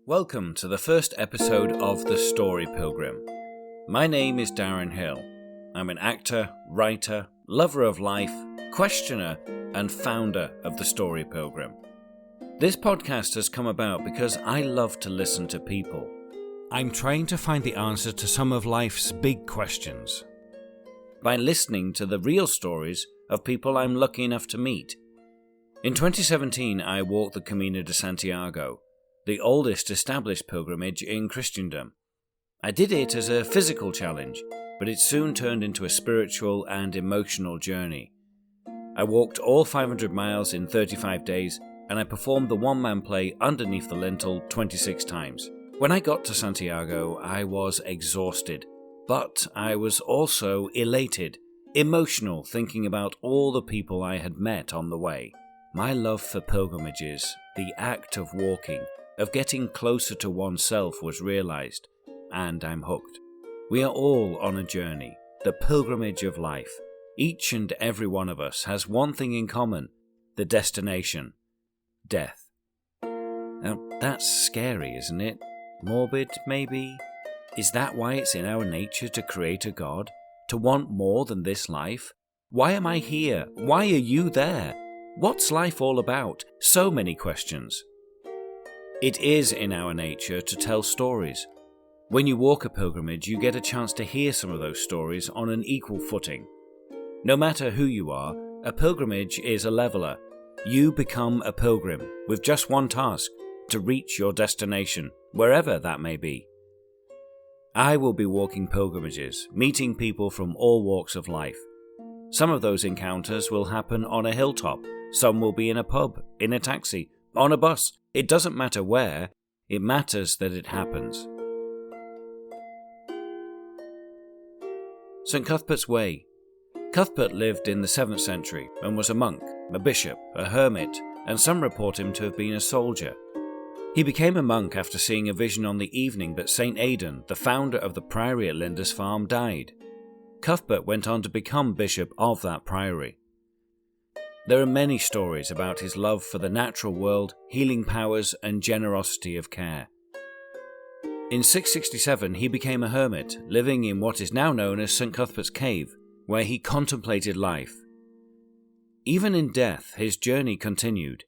Welcome to the first episode of The Story Pilgrim. My name is Darren Hill. I'm an actor, writer, lover of life, questioner, and founder of The Story Pilgrim. This podcast has come about because I love to listen to people. I'm trying to find the answer to some of life's big questions by listening to the real stories of people I'm lucky enough to meet. In 2017, I walked the Camino de Santiago, the oldest established pilgrimage in Christendom. I did it as a physical challenge, but it soon turned into a spiritual and emotional journey. I walked all 500 miles in 35 days, and I performed the one-man play Underneath the Lintel 26 times. When I got to Santiago, I was exhausted, but I was also elated, emotional, thinking about all the people I had met on the way. My love for pilgrimages, the act of walking, of getting closer to oneself was realized, and I'm hooked. We are all on a journey, the pilgrimage of life. Each and every one of us has one thing in common, the destination, death. Now, that's scary, isn't it? Morbid, maybe? Is that why it's in our nature to create a God? To want more than this life? Why am I here? Why are you there? What's life all about? So many questions. It is in our nature to tell stories. When you walk a pilgrimage, you get a chance to hear some of those stories on an equal footing. No matter who you are, a pilgrimage is a leveler. You become a pilgrim with just one task, to reach your destination, wherever that may be. I will be walking pilgrimages, meeting people from all walks of life. Some of those encounters will happen on a hilltop, some will be in a pub, in a taxi, on a bus. It doesn't matter where, it matters that it happens. Saint Cuthbert's Way. Cuthbert lived in the 7th century and was a monk, a bishop, a hermit, and some report him to have been a soldier. He became a monk after seeing a vision on the evening that St. Aidan, the founder of the priory at Lindisfarne, died. Cuthbert went on to become bishop of that priory. There are many stories about his love for the natural world, healing powers, and generosity of care. In 667, he became a hermit, living in what is now known as Saint Cuthbert's Cave, where he contemplated life. Even in death, his journey continued,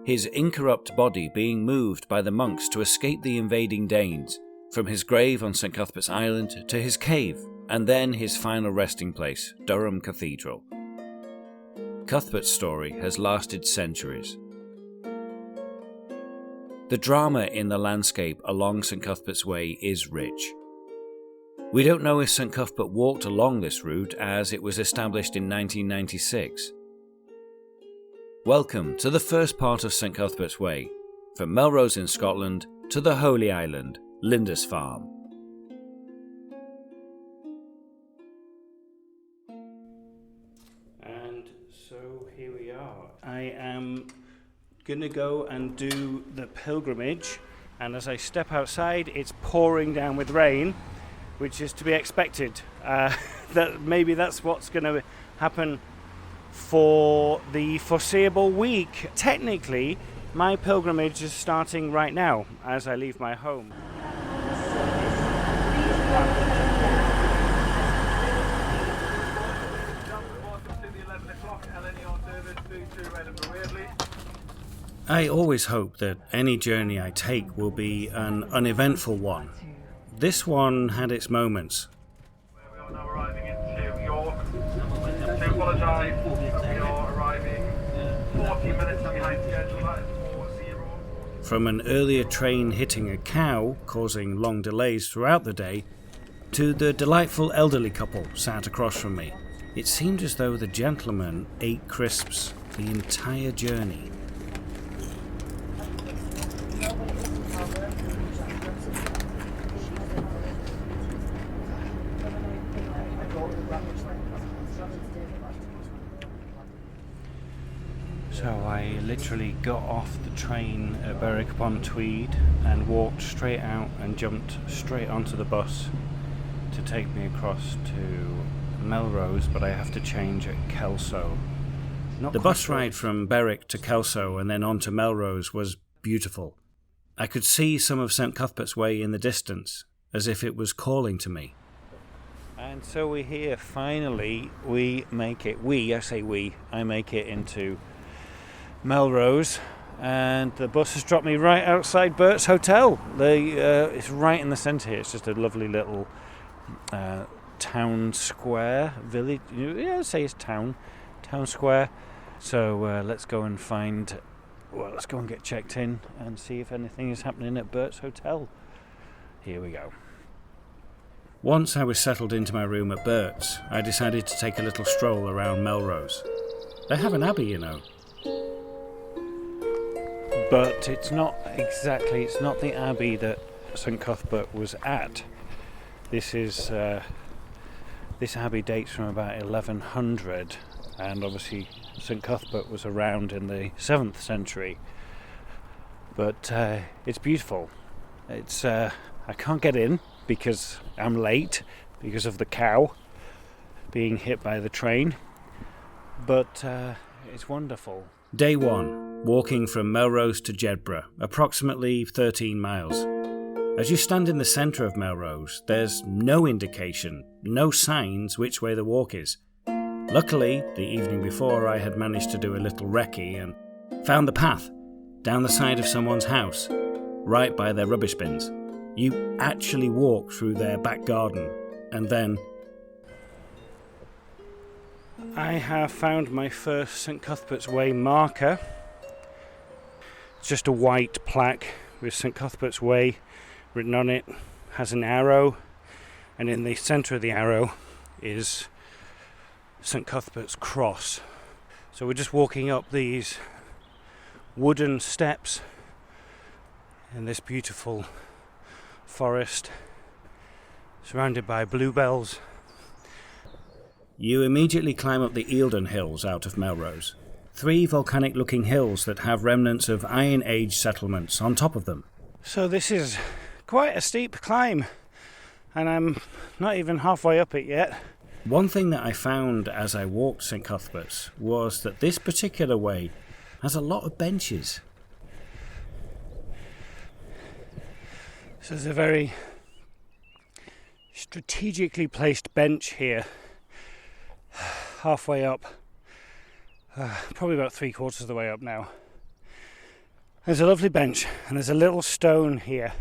his incorrupt body being moved by the monks to escape the invading Danes, from his grave on St. Cuthbert's Island to his cave, and then his final resting place, Durham Cathedral. Cuthbert's story has lasted centuries. The drama in the landscape along St. Cuthbert's Way is rich. We don't know if St. Cuthbert walked along this route as it was established in 1996. Welcome to the first part of St. Cuthbert's Way, from Melrose in Scotland to the Holy Island, Lindisfarne. So here we are. I am going to go and do the pilgrimage, and as I step outside, it's pouring down with rain, which is to be expected. Maybe that's what's going to happen for the foreseeable week. Technically, my pilgrimage is starting right now as I leave my home. I always hope that any journey I take will be an uneventful one. This one had its moments. We are now arriving into York. To apologise, we are arriving 40 minutes behind schedule. That is 40. From an earlier train hitting a cow, causing long delays throughout the day, to the delightful elderly couple sat across from me. It seemed as though the gentleman ate crisps the entire journey. So I literally got off the train at Berwick-upon-Tweed and walked straight out and jumped straight onto the bus to take me across to Melrose, but I have to change at Kelso. The bus ride from Berwick to Kelso and then on to Melrose was beautiful. I could see some of St Cuthbert's Way in the distance, as if it was calling to me. And so we're here, finally. I make it into Melrose, and the bus has dropped me right outside Bert's Hotel. It's right in the centre here. It's just a lovely little town square, village. Yeah, I'd say it's town square. So let's go and get checked in and see if anything is happening at Bert's Hotel. Here we go. Once I was settled into my room at Bert's, I decided to take a little stroll around Melrose. They have an abbey, you know. But it's not the abbey that Saint Cuthbert was at. This abbey dates from about 1100, and obviously Saint Cuthbert was around in the 7th century. But it's beautiful. I can't get in because I'm late because of the cow being hit by the train. But it's wonderful. Day 1, walking from Melrose to Jedburgh, approximately 13 miles. As you stand in the centre of Melrose, there's no indication, no signs which way the walk is. Luckily, the evening before I had managed to do a little recce and found the path down the side of someone's house, right by their rubbish bins. You actually walk through their back garden, and then I have found my first St Cuthbert's Way marker. It's just a white plaque with St Cuthbert's Way written on it, has an arrow, and in the centre of the arrow is St Cuthbert's cross. So we're just walking up these wooden steps in this beautiful forest surrounded by bluebells. You immediately climb up the Eildon Hills out of Melrose. 3 volcanic-looking hills that have remnants of Iron Age settlements on top of them. So this is quite a steep climb, and I'm not even halfway up it yet. One thing that I found as I walked St Cuthbert's was that this particular way has a lot of benches. So there's a very strategically placed bench here, halfway up, probably about 3/4 of the way up now. There's a lovely bench, and there's a little stone here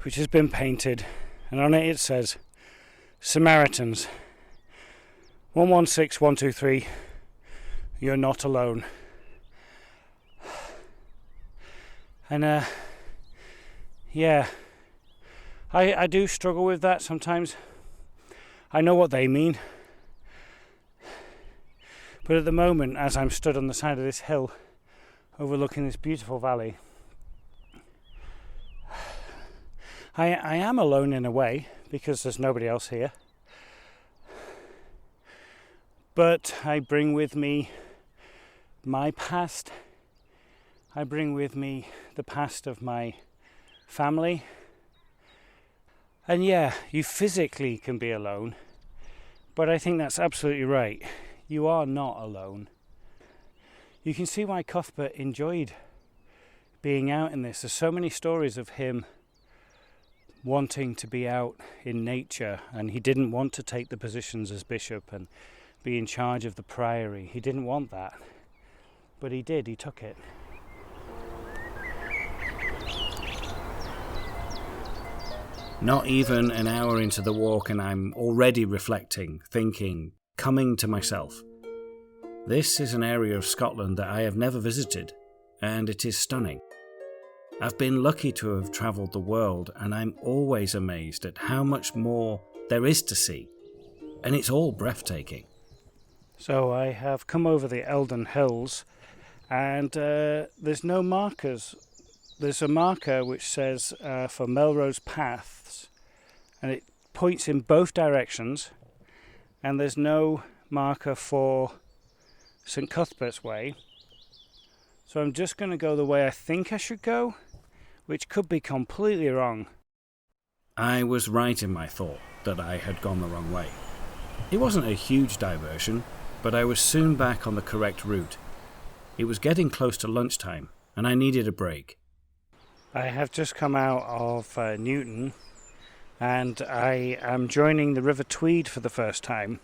which has been painted, and on it says Samaritans 116123, you're not alone. And yeah, I do struggle with that sometimes. I know what they mean, but at the moment, as I'm stood on the side of this hill overlooking this beautiful valley, I am alone in a way because there's nobody else here. But I bring with me my past. I bring with me the past of my family. And yeah, you physically can be alone, but I think that's absolutely right. You are not alone. You can see why Cuthbert enjoyed being out in this. There's so many stories of him wanting to be out in nature, and he didn't want to take the positions as bishop and be in charge of the priory. He didn't want that, but he did. He took it. Not even an hour into the walk and I'm already reflecting, thinking, coming to myself. This is an area of Scotland that I have never visited, and it is stunning. I've been lucky to have travelled the world, and I'm always amazed at how much more there is to see, and it's all breathtaking. So I have come over the Eildon Hills, and there's no markers. There's a marker which says for Melrose Paths, and it points in both directions, and there's no marker for St Cuthbert's Way. So I'm just going to go the way I think I should go, which could be completely wrong. I was right in my thought that I had gone the wrong way. It wasn't a huge diversion, but I was soon back on the correct route. It was getting close to lunchtime, and I needed a break. I have just come out of Newton, and I am joining the River Tweed for the first time.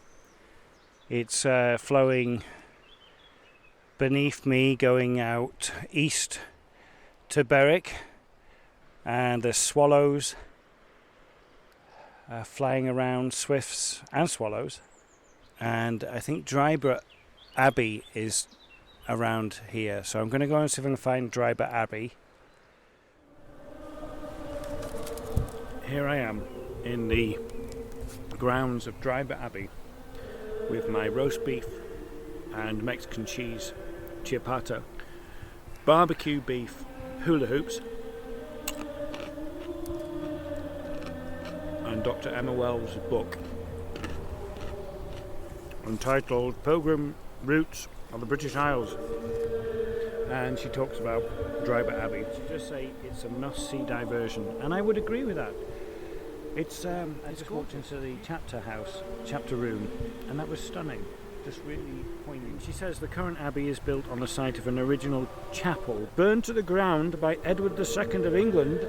It's flowing beneath me, going out east to Berwick, and there's swallows flying around, swifts and swallows, and I think Dryborough Abbey is around here, so I'm going to go and see if I can find Dryborough Abbey. Here I am in the grounds of Dryborough Abbey with my roast beef and Mexican cheese ciabatta, barbecue beef hula hoops, and Dr. Emma Wells' book entitled Pilgrim Routes of the British Isles, and she talks about Dryborough Abbey. She just say it's a must-see diversion, and I would agree with that. It's I just walked into the chapter room, and that was stunning, just really poignant. She says the current abbey is built on the site of an original chapel burned to the ground by Edward II of England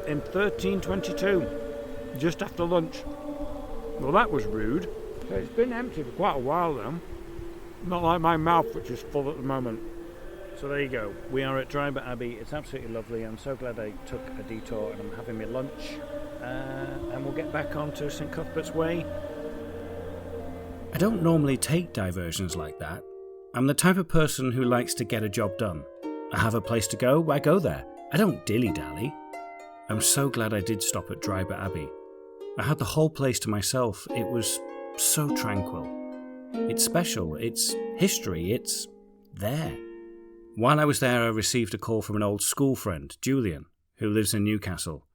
in 1322, just after lunch. Well, that was rude. So it's been empty for quite a while now. Not like my mouth, which is full at the moment. So there you go. We are at Dryborough Abbey. It's absolutely lovely. I'm so glad I took a detour, and I'm having my lunch. And we'll get back onto St Cuthbert's Way. I don't normally take diversions like that. I'm the type of person who likes to get a job done. I have a place to go, I go there. I don't dilly-dally. I'm so glad I did stop at Dryborough Abbey. I had the whole place to myself. It was so tranquil. It's special, it's history, it's there. While I was there, I received a call from an old school friend, Julian, who lives in Newcastle.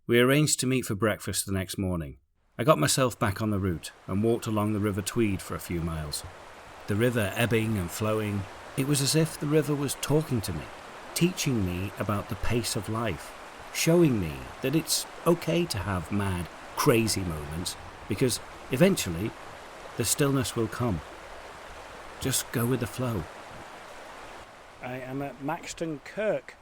We arranged to meet for breakfast the next morning. I got myself back on the route and walked along the River Tweed for a few miles. The river ebbing and flowing, it was as if the river was talking to me, teaching me about the pace of life, showing me that it's okay to have mad, crazy moments, because eventually the stillness will come. Just go with the flow. I am at Maxton Kirk,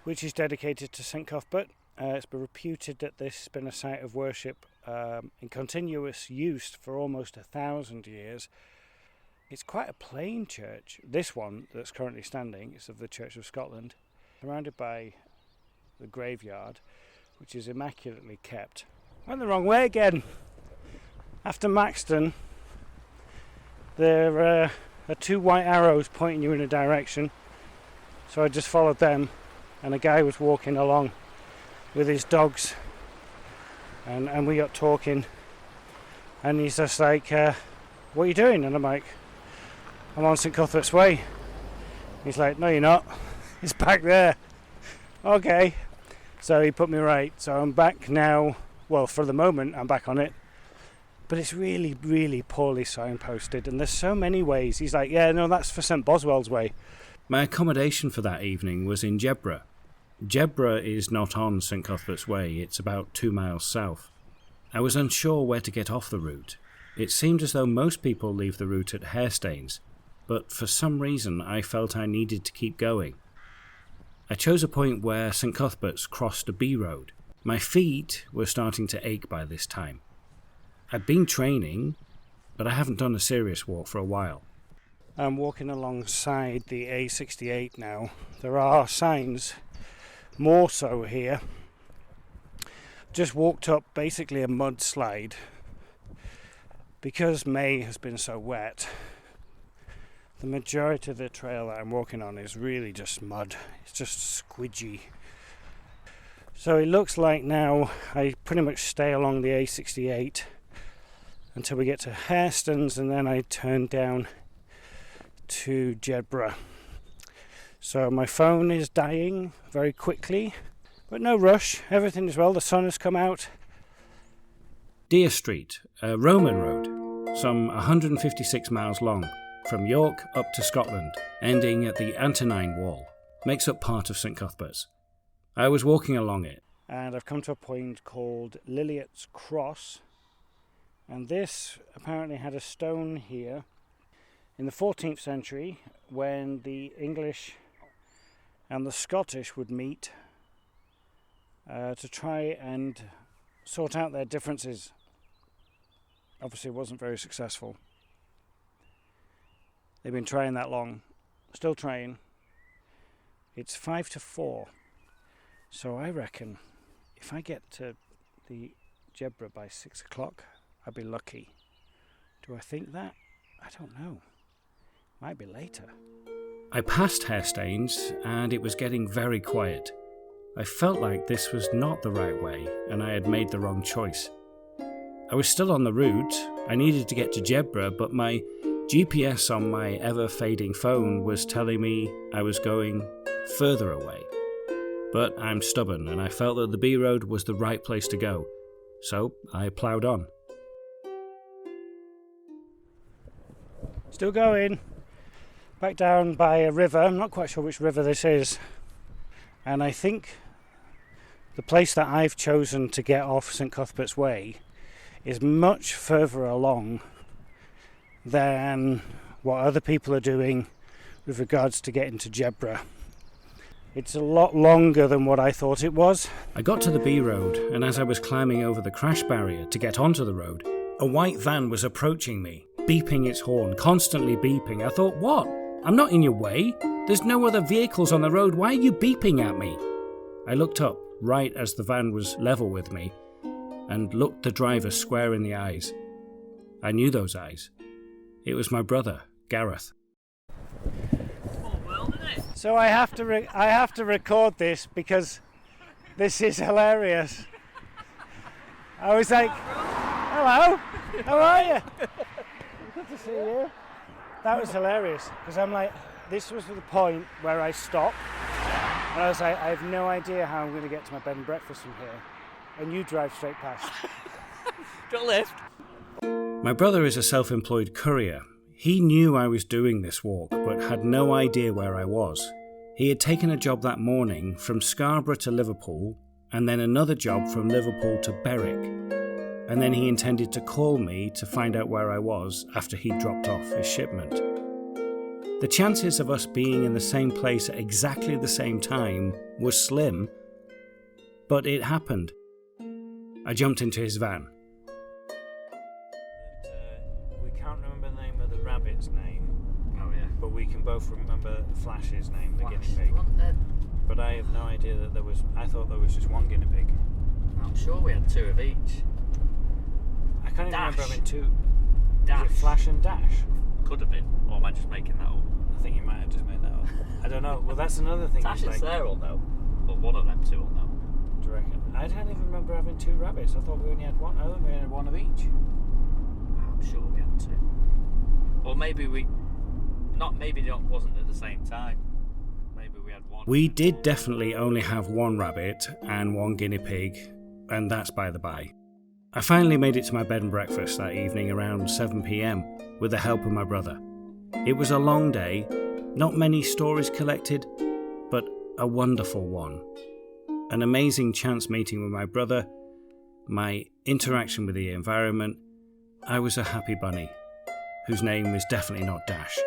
which is dedicated to Saint Cuthbert. It's been reputed that this has been a site of worship in continuous use for almost 1,000 years. It's quite a plain church. This one that's currently standing is of the Church of Scotland, surrounded by the graveyard, which is immaculately kept. Went the wrong way again. After Maxton, there are two white arrows pointing you in a direction, so I just followed them, and a guy was walking along with his dogs, and we got talking, and he's just like, what are you doing? And I'm like, I'm on St Cuthbert's Way. He's like, no you're not, it's back there. Okay, so he put me right, so I'm back now. Well, for the moment I'm back on it, but it's really, really poorly signposted, and there's so many ways. He's like, yeah, no, that's for St Boswell's Way. My accommodation for that evening was in Jedburgh. Jedburgh is not on St Cuthbert's Way, it's about 2 miles south. I was unsure where to get off the route. It seemed as though most people leave the route at Hairstains, but for some reason I felt I needed to keep going. I chose a point where St Cuthbert's crossed a B road. My feet were starting to ache by this time. I'd been training, but I haven't done a serious walk for a while. I'm walking alongside the A68 now. There are signs, more so here. Just walked up basically a mudslide. Because May has been so wet, the majority of the trail that I'm walking on is really just mud. It's just squidgy. So it looks like now I pretty much stay along the A68 until we get to Hairstains, and then I turn down to Jedburgh. So my phone is dying very quickly, but no rush, everything is well, the sun has come out. Deer Street, a Roman road, some 156 miles long, from York up to Scotland, ending at the Antonine Wall, makes up part of St Cuthbert's. I was walking along it, and I've come to a point called Lilliot's Cross, and this apparently had a stone here in the 14th century when the English and the Scottish would meet to try and sort out their differences. Obviously it wasn't very successful. They've been trying that long, still trying. It's 5 to 4, so I reckon if I get to the Jedburgh by 6 o'clock, I'd be lucky. Do I think that? I don't know. Might be later. I passed Hairstains and it was getting very quiet. I felt like this was not the right way and I had made the wrong choice. I was still on the route. I needed to get to Jedburgh, but my GPS on my ever-fading phone was telling me I was going further away. But I'm stubborn and I felt that the B road was the right place to go, so I ploughed on. Still going. Back down by a river. I'm not quite sure which river this is. And I think the place that I've chosen to get off Saint Cuthbert's Way is much further along than what other people are doing with regards to getting to Jedburgh. It's a lot longer than what I thought it was. I got to the B road, and as I was climbing over the crash barrier to get onto the road, a white van was approaching me, beeping its horn, constantly beeping. I thought, what? I'm not in your way. There's no other vehicles on the road. Why are you beeping at me? I looked up right as the van was level with me and looked the driver square in the eyes. I knew those eyes. It was my brother, Gareth. So I have to record this because this is hilarious. I was like, hello, how are you? Good to see you. That was hilarious because I'm like, this was the point where I stopped and I was like, I have no idea how I'm going to get to my bed and breakfast from here. And you drive straight past. Got a lift. My brother is a self-employed courier. He knew I was doing this walk, but had no idea where I was. He had taken a job that morning from Scarborough to Liverpool, and then another job from Liverpool to Berwick. And then he intended to call me to find out where I was after he'd dropped off his shipment. The chances of us being in the same place at exactly the same time was slim, but it happened. I jumped into his van. We can't remember the name of the rabbit's name. Oh yeah. But we can both remember Flash's name, the Flash. guinea pig. But I have no idea that I thought there was just one guinea pig. I'm sure we had 2 of each. I can't even remember Dash. having 2. Dash. Is it Flash and Dash? Could have been. Or am I just making that up? I think you might have just made that up. I don't know. Well, that's another thing. Tash is is there, will know. But one of them 2 will know. Do you reckon? I don't even remember having 2 rabbits. I thought we only had one. I thought we had one of each. I'm sure we had 2. Or maybe maybe it wasn't at the same time. Maybe we had one. We did definitely only have one rabbit and one guinea pig, and that's by the by. I finally made it to my bed and breakfast that evening around 7 p.m. with the help of my brother. It was a long day, not many stories collected, but a wonderful one. An amazing chance meeting with my brother, my interaction with the environment. I was a happy bunny, whose name was definitely not Dash.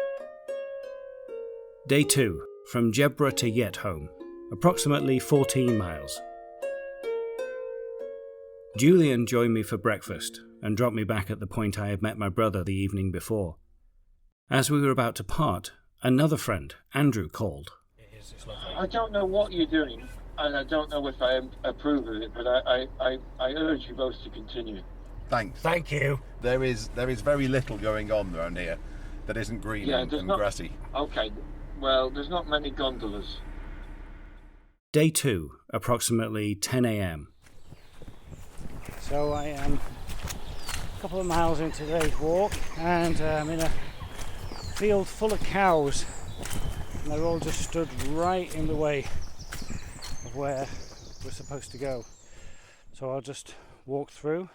Day 2, from Jedburgh to Yet home, approximately 14 miles. Julian joined me for breakfast and dropped me back at the point I had met my brother the evening before. As we were about to part, another friend, Andrew, called. I don't know what you're doing, and I don't know if I approve of it, but I urge you both to continue. Thanks. Thank you. There is very little going on around here that isn't green and grassy. Okay, well, there's not many gondolas. Day 2, approximately 10 a.m. So I am a couple of miles into today's walk, and I'm in a field full of cows, and they're all just stood right in the way of where we're supposed to go. So I'll just walk through,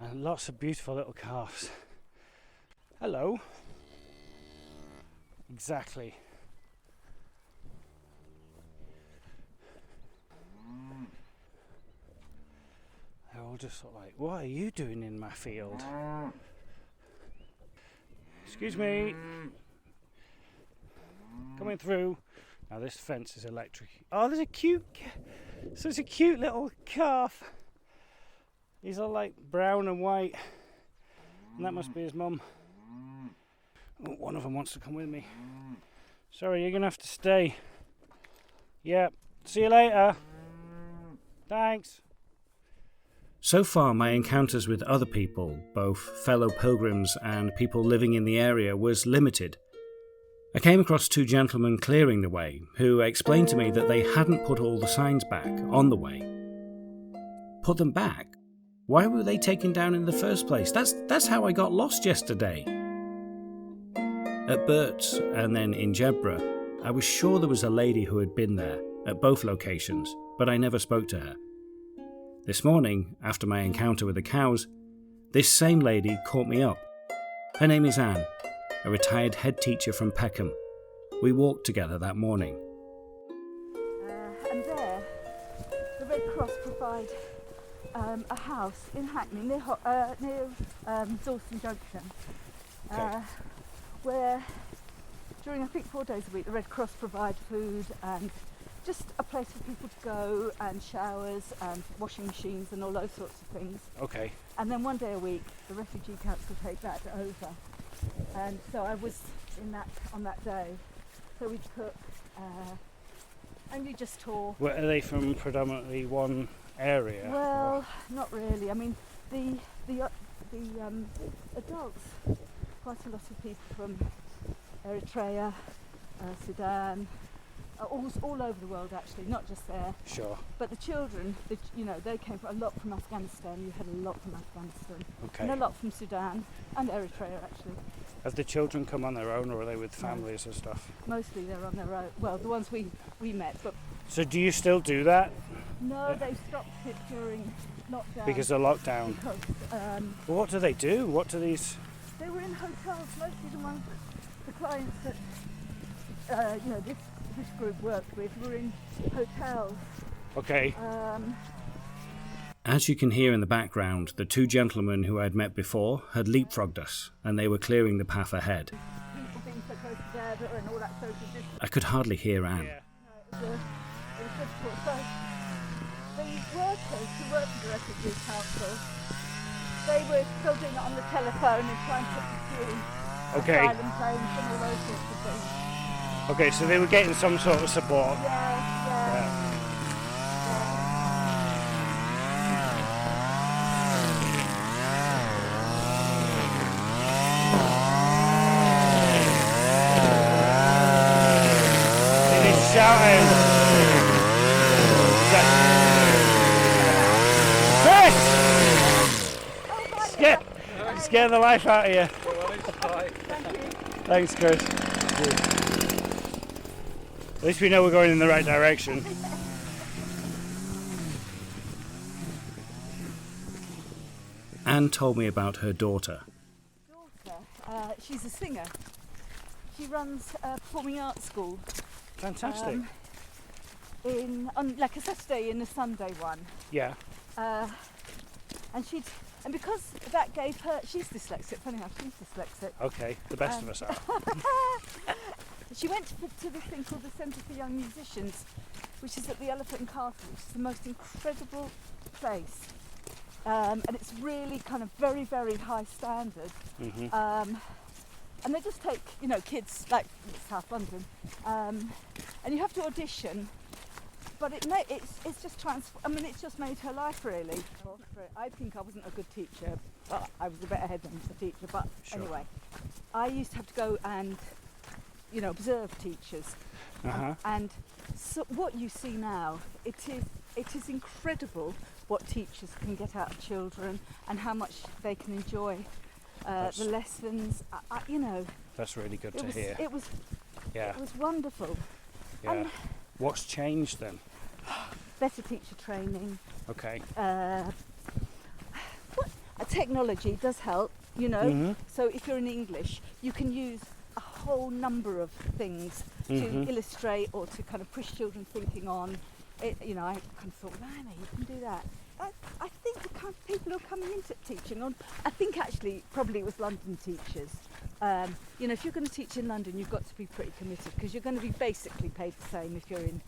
and lots of beautiful little calves. Hello. Exactly. They're all just sort of like, what are you doing in my field? Excuse me. Coming through. Now this fence is electric. Oh, there's a cute little calf. He's all like brown and white. And that must be his mum. Oh, one of them wants to come with me. Sorry, you're going to have to stay. Yeah, see you later. Thanks. So far, my encounters with other people, both fellow pilgrims and people living in the area, was limited. I came across 2 gentlemen clearing the way, who explained to me that they hadn't put all the signs back on the way. Put them back? Why were they taken down in the first place? That's how I got lost yesterday. At Burt's and then in Jedburgh, I was sure there was a lady who had been there at both locations, but I never spoke to her. This morning, after my encounter with the cows, this same lady caught me up. Her name is Anne, a retired head teacher from Peckham. We walked together that morning. And there, the Red Cross provide a house in Hackney near Dawson Junction, where during I think 4 days a week the Red Cross provide food and just a place for people to go and showers and washing machines and all those sorts of things. Okay. And then 1 day a week the Refugee Council take that over. And so I was in that on that day. So we cook and we just tour. Well, are they from predominantly one area? Well, not really. I mean, the adults, quite a lot of people from Eritrea, Sudan, all over the world actually, not just there. Sure. But the children, they came a lot from Afghanistan. You had a lot from Afghanistan, Okay. and a lot from Sudan and Eritrea actually. Have the children come on their own, or are they with families and stuff? Mostly they're on their own. Well, the ones we met, but So do you still do that? no, they stopped it during lockdown. Because of lockdown. Because, Well, what do they do? What do these... they were in hotels, mostly the ones the clients that this group worked with were in hotels. Okay. As you can hear in the background, the 2 gentlemen who I had met before had leapfrogged us, and they were clearing the path ahead. People being so close together and all that social distance. I could hardly hear Anne. Yeah. It was difficult. So the workers who worked for the Refugee Council, they were still doing it on the telephone and trying to put through Okay. asylum claims and all those sorts of things. Okay, so they were getting some sort of support. Yeah. Shouting. Chris! Scare the life out of you. Thanks, Chris. At least we know we're going in the right direction. Anne told me about her daughter. She's a singer. She runs a performing arts school. Fantastic. On like a Saturday and a Sunday one. Yeah. And because that gave her, she's dyslexic. Funny enough, she's dyslexic. Okay, the best of us are. She went to this thing called the Centre for Young Musicians, which is at the Elephant and Castle, which is the most incredible place. And it's really kind of very, very high standard. Mm-hmm. And they just take, kids like South London, and you have to audition. But it's just it's just made her life really. I think I wasn't a good teacher, but I was a better head than a teacher. But Sure. Anyway, I used to have to go and observe teachers. Uh-huh. And so what you see now, it is incredible what teachers can get out of children and how much they can enjoy the lessons. That's really good to hear. It was Yeah. It was wonderful. Yeah. And What's changed then? better teacher training. Okay. Technology does help, Mhm. So if you're in English, you can use a whole number of things Mhm. to illustrate or to kind of push children thinking on. I kind of thought, Anna, you can do that. I think the kind of people who are coming into teaching I think actually probably it was London teachers If you're going to teach in London, you've got to be pretty committed because you're going to be basically paid the same if you're in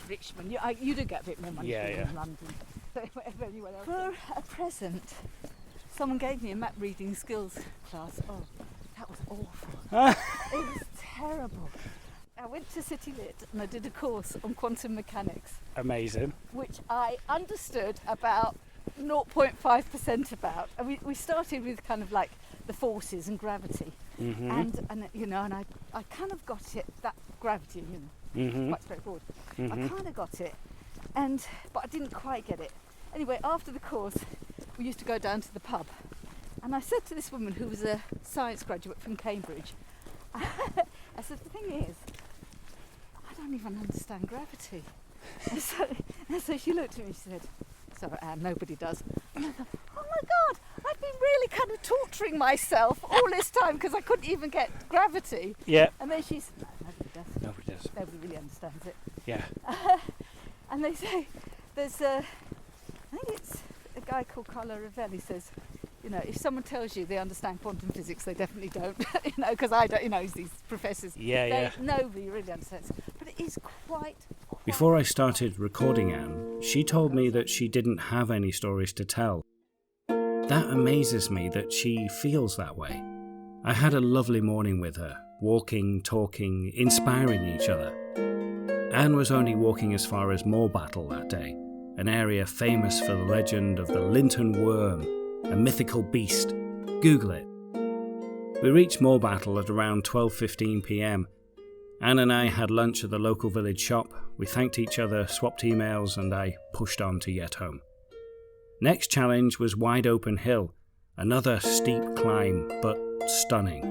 Richmond. You do get a bit more money in London. So anyone else for a present, someone gave me a map reading skills class. Oh, that was awful. It was terrible. I went to City Lit and I did a course on quantum mechanics. Amazing. Which I understood about 0.5% about. And we started with kind of like the forces and gravity. Mm-hmm. And I kind of got it, that gravity, quite straightforward. Mm-hmm. I kind of got it, but I didn't quite get it. Anyway, after the course, we used to go down to the pub. And I said to this woman who was a science graduate from Cambridge, I said, the thing is, I don't even understand gravity. And so she looked at me and she said, sorry, Anne, nobody does. And I thought, oh my God, I've been really kind of torturing myself all this time because I couldn't even get gravity. Yeah. And then she said, no, nobody does. Nobody does. Nobody really understands it. Yeah. And they say, there's I think it's a guy called Carlo Ravelli says, if someone tells you they understand quantum physics, they definitely don't, because I don't, these professors, nobody really understands. But it is quite... Before I started recording Anne, she told me that she didn't have any stories to tell. That amazes me that she feels that way. I had a lovely morning with her, walking, talking, inspiring each other. Anne was only walking as far as Moorbattle that day, an area famous for the legend of the Linton Worm, a mythical beast. Google it. We reached Moorbattle at around 12:15 p.m. Anne and I had lunch at the local village shop, we thanked each other, swapped emails, and I pushed on to Yet Home. Next challenge was Wide Open Hill, another steep climb, but stunning.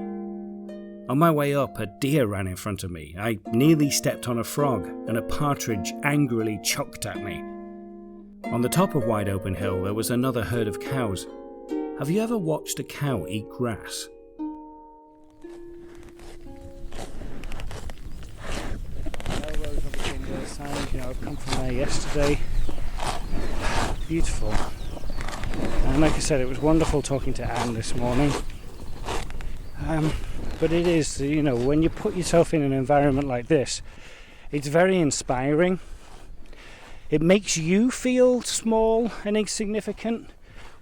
On my way up, a deer ran in front of me. I nearly stepped on a frog, and a partridge angrily chucked at me. On the top of Wide Open Hill, there was another herd of cows. Have you ever watched a cow eat grass? Melrose obviously on the other side. I've come from there yesterday. Beautiful. And like I said, it was wonderful talking to Anne this morning. But it is, when you put yourself in an environment like this, it's very inspiring. It makes you feel small and insignificant,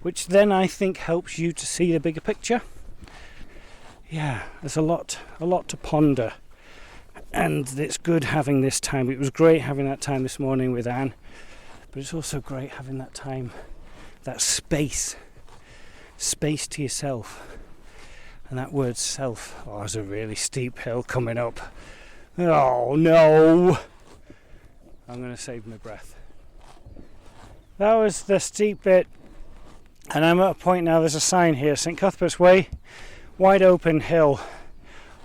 which then I think helps you to see the bigger picture. Yeah, there's a lot to ponder. And it's good having this time. It was great having that time this morning with Anne, but it's also great having that time, that space to yourself. And that word self, there's a really steep hill coming up. Oh no! I'm going to save my breath. That was the steep bit, and I'm at a point now, there's a sign here, Saint Cuthbert's Way, Wide Open Hill,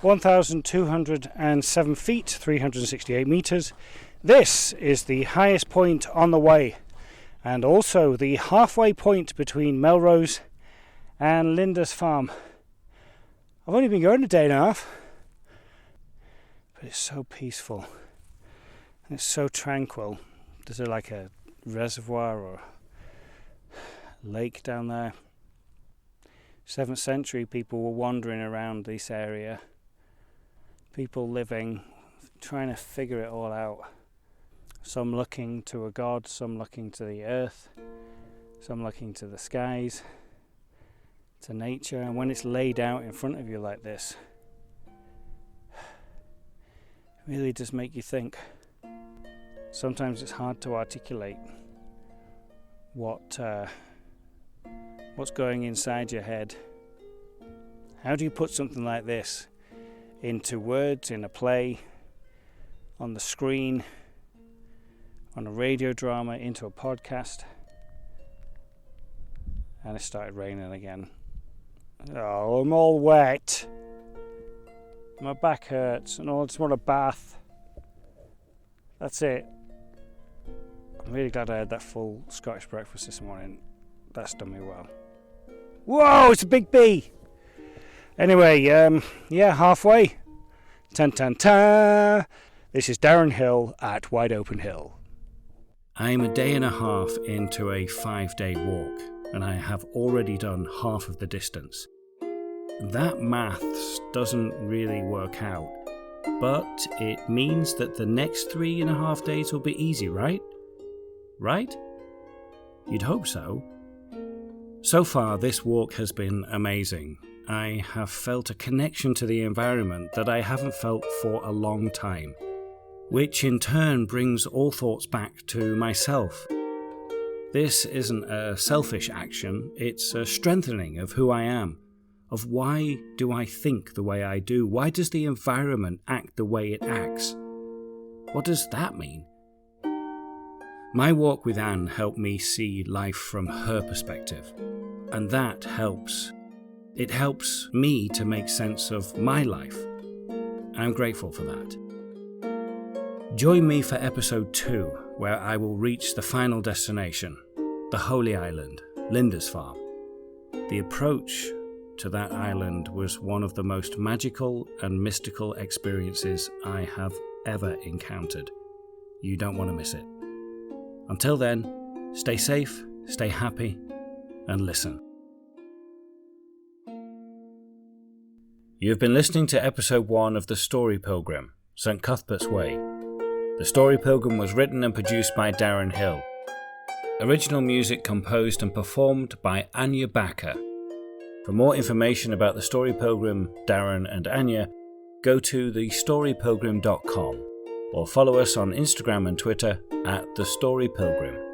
1,207 feet, 368 metres. This is the highest point on the way, and also the halfway point between Melrose and Lindisfarne. I've only been going a day and a half, but it's so peaceful and it's so tranquil. There's like a reservoir or lake down there. 7th century people were wandering around this area, people living, trying to figure it all out. Some looking to a god, some looking to the earth, some looking to the skies, to nature. And when it's laid out in front of you like this, it really does make you think. Sometimes it's hard to articulate what's going inside your head. How do you put something like this into words, in a play, on the screen, on a radio drama, into a podcast? And it started raining again. Oh, I'm all wet. My back hurts and I just want a bath. That's it. I'm really glad I had that full Scottish breakfast this morning. That's done me well. Whoa, it's a big bee! Anyway, halfway. Tan tan ta! This is Darren Hill at Wide Open Hill. I'm a day and a half into a 5-day walk, and I have already done half of the distance. that maths doesn't really work out. But it means that the next 3.5 days will be easy, right? Right? You'd hope so. So far, this walk has been amazing. I have felt a connection to the environment that I haven't felt for a long time, which in turn brings all thoughts back to myself. This isn't a selfish action, it's a strengthening of who I am, of why do I think the way I do, why does the environment act the way it acts? What does that mean? My walk with Anne helped me see life from her perspective, and that helps. It helps me to make sense of my life. I'm grateful for that. Join me for episode 2, where I will reach the final destination, the Holy Island, Lindisfarne. The approach to that island was one of the most magical and mystical experiences I have ever encountered. You don't want to miss it. Until then, stay safe, stay happy, and listen. You've been listening to episode 1 of The Story Pilgrim, Saint Cuthbert's Way. The Story Pilgrim was written and produced by Darren Hill. Original music composed and performed by Anya Backer. For more information about The Story Pilgrim, Darren and Anya, go to thestorypilgrim.com or follow us on Instagram and Twitter @TheStoryPilgrim.